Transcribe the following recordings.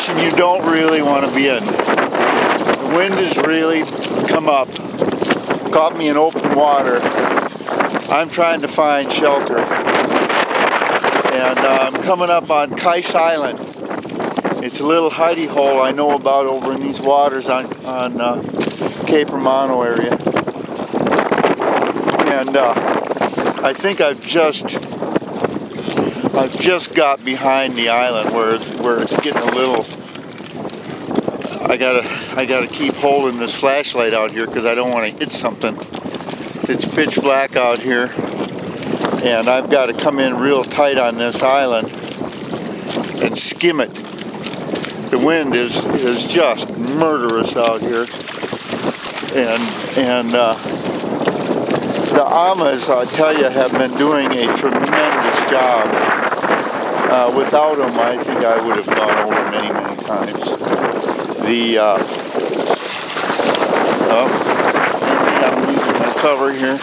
situation you don't really want to be in. The wind has really come up, caught me in open water. I'm trying to find shelter, and I'm coming up on Kice Island. It's a little hidey hole I know about over in these waters on Cape Romano area, and I think I've just got behind the island where it's getting a little. I gotta keep holding this flashlight out here because I don't want to hit something. It's pitch black out here, and I've got to come in real tight on this island and skim it. The wind is just murderous out here, and the Amas, I tell you, have been doing a tremendous job. Without them, I think I would have gone over many times. I'm losing my cover here.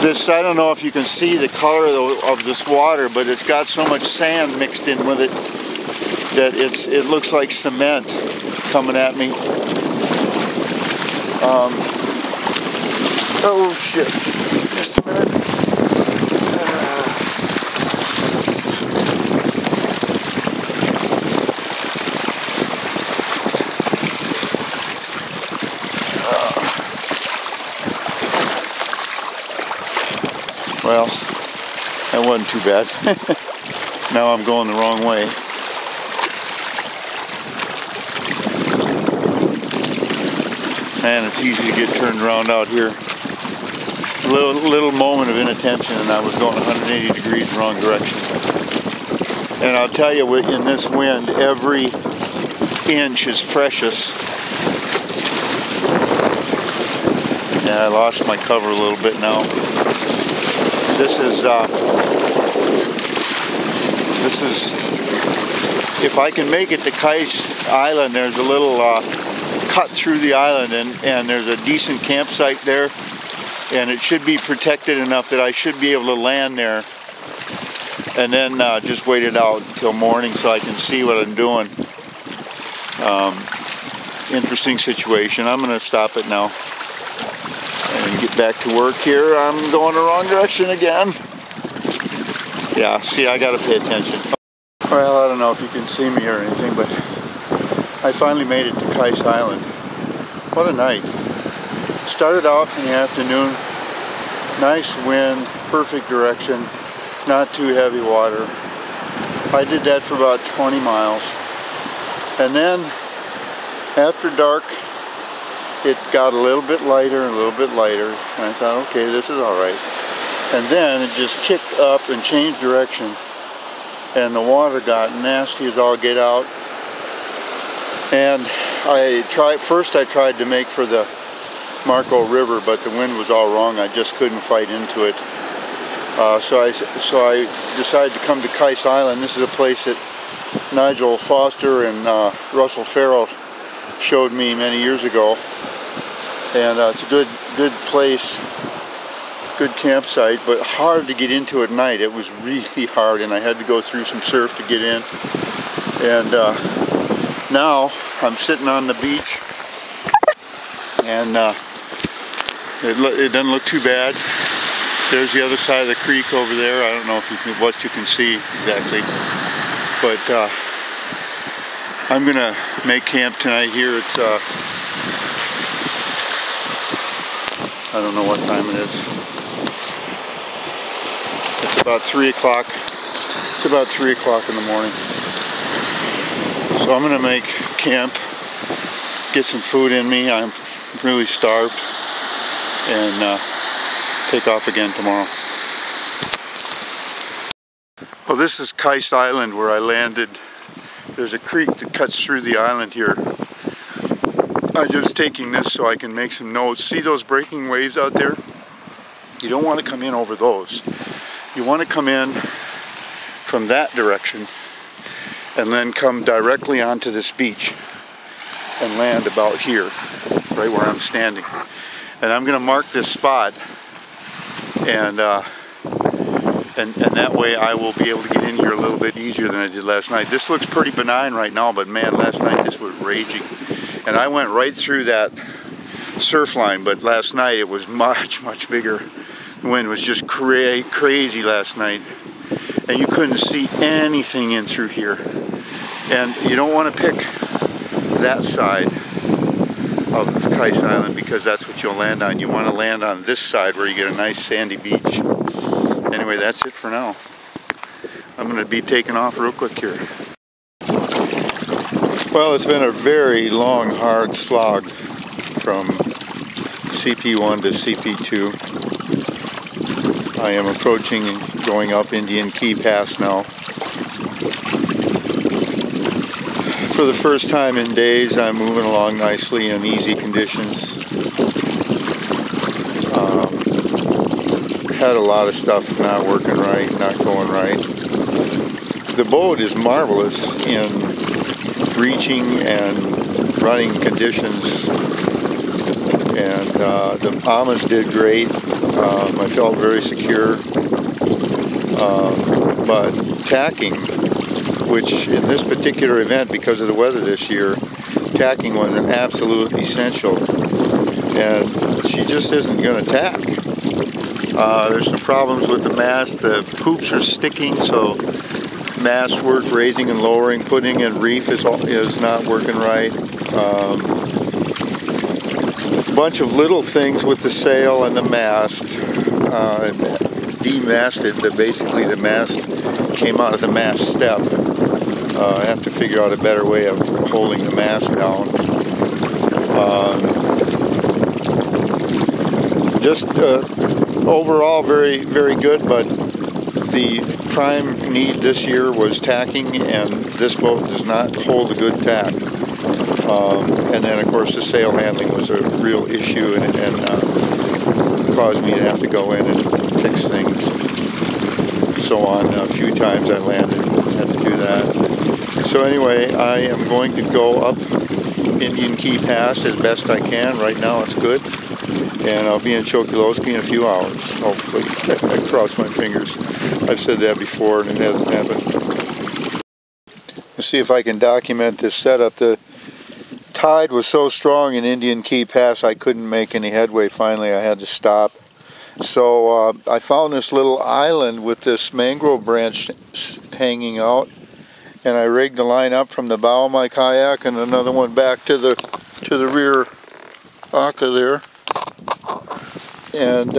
This, I don't know if you can see the color of this water, but it's got so much sand mixed in with it that it looks like cement coming at me. Oh shit, just a minute. Well, that wasn't too bad. Now I'm going the wrong way. Man, it's easy to get turned around out here. A little moment of inattention and I was going 180 degrees wrong direction. And I'll tell you, in this wind, every inch is precious. And I lost my cover a little bit now. This is, if I can make it to Kice Island, there's a little cut through the island, and there's a decent campsite there, and it should be protected enough that I should be able to land there, and then just wait it out until morning so I can see what I'm doing. Interesting situation. I'm going to stop it now and get back to work here. I'm going the wrong direction again. Yeah, see, I gotta pay attention. Well, I don't know if you can see me or anything, but I finally made it to Kice Island. What a night. Started off in the afternoon, nice wind, perfect direction, not too heavy water. I did that for about 20 miles. And then, after dark, it got a little bit lighter and a little bit lighter, and I thought, okay, this is all right. And then it just kicked up and changed direction, and the water got nasty as all get out. And first I tried to make for the Marco River, but the wind was all wrong. I just couldn't fight into it. So I decided to come to Kice Island. This is a place that Nigel Foster and Russell Farrell showed me many years ago, and it's a good place, good campsite, but hard to get into at night. It was really hard, and I had to go through some surf to get in. And now I'm sitting on the beach, and it doesn't look too bad. There's the other side of the creek over there. I don't know if what you can see exactly, but I'm gonna make camp tonight here. It's I don't know what time it is. It's about 3 o'clock. It's about 3 o'clock in the morning. So I'm gonna make camp, get some food in me. I'm really starved, and take off again tomorrow. Well, this is Kice Island where I landed. There's a creek that cuts through the island here. I'm just taking this so I can make some notes. See those breaking waves out there? You don't want to come in over those. You want to come in from that direction and then come directly onto this beach and land about here, right where I'm standing. And I'm going to mark this spot, and And that way I will be able to get in here a little bit easier than I did last night. This looks pretty benign right now, but man, last night this was raging. And I went right through that surf line, but last night it was much, much bigger. The wind was just crazy last night. And you couldn't see anything in through here. And you don't want to pick that side of Kice Island because that's what you'll land on. You want to land on this side where you get a nice sandy beach. Anyway, that's it for now. I'm going to be taking off real quick here. Well, it's been a very long, hard slog from CP1 to CP2. I am approaching and going up Indian Key Pass now. For the first time in days, I'm moving along nicely in easy conditions. Had a lot of stuff not working right, not going right. The boat is marvelous in reaching and running conditions, and the amas did great. I felt very secure, but tacking, which in this particular event, because of the weather this year, tacking was an absolute essential, and she just isn't going to tack. There's some problems with the mast. The poops are sticking, so mast work, raising and lowering, putting in reef is not working right. A bunch of little things with the sail and the mast. Demasted, basically the mast came out of the mast step. I have to figure out a better way of holding the mast down. Overall very, very good, but the prime need this year was tacking, and this boat does not hold a good tack. And then of course the sail handling was a real issue, and caused me to have to go in and fix things. So on, a few times I landed, had to do that. So anyway, I am going to go up Indian Key Pass as best I can. Right now it's good. And I'll be in Chokolosky in a few hours, hopefully. I cross my fingers. I've said that before and it hasn't happened. Let's see if I can document this setup. The tide was so strong in Indian Key Pass I couldn't make any headway. Finally I had to stop. So I found this little island with this mangrove branch hanging out, and I rigged a line up from the bow of my kayak and another one back to the rear aka there. And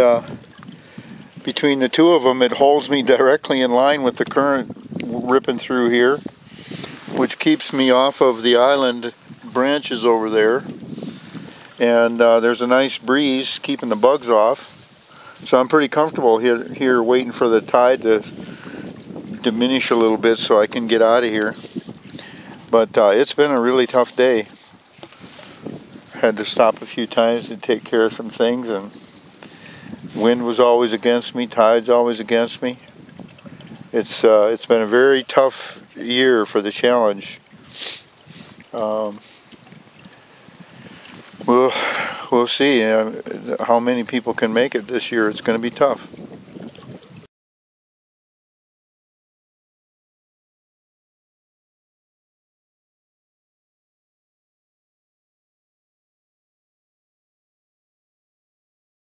between the two of them, it holds me directly in line with the current ripping through here, which keeps me off of the island branches over there. And there's a nice breeze keeping the bugs off. So I'm pretty comfortable here waiting for the tide to diminish a little bit so I can get out of here. But it's been a really tough day. Had to stop a few times to take care of some things, and wind was always against me, tide's always against me. It's been a very tough year for the challenge. We'll see how many people can make it this year. It's going to be tough.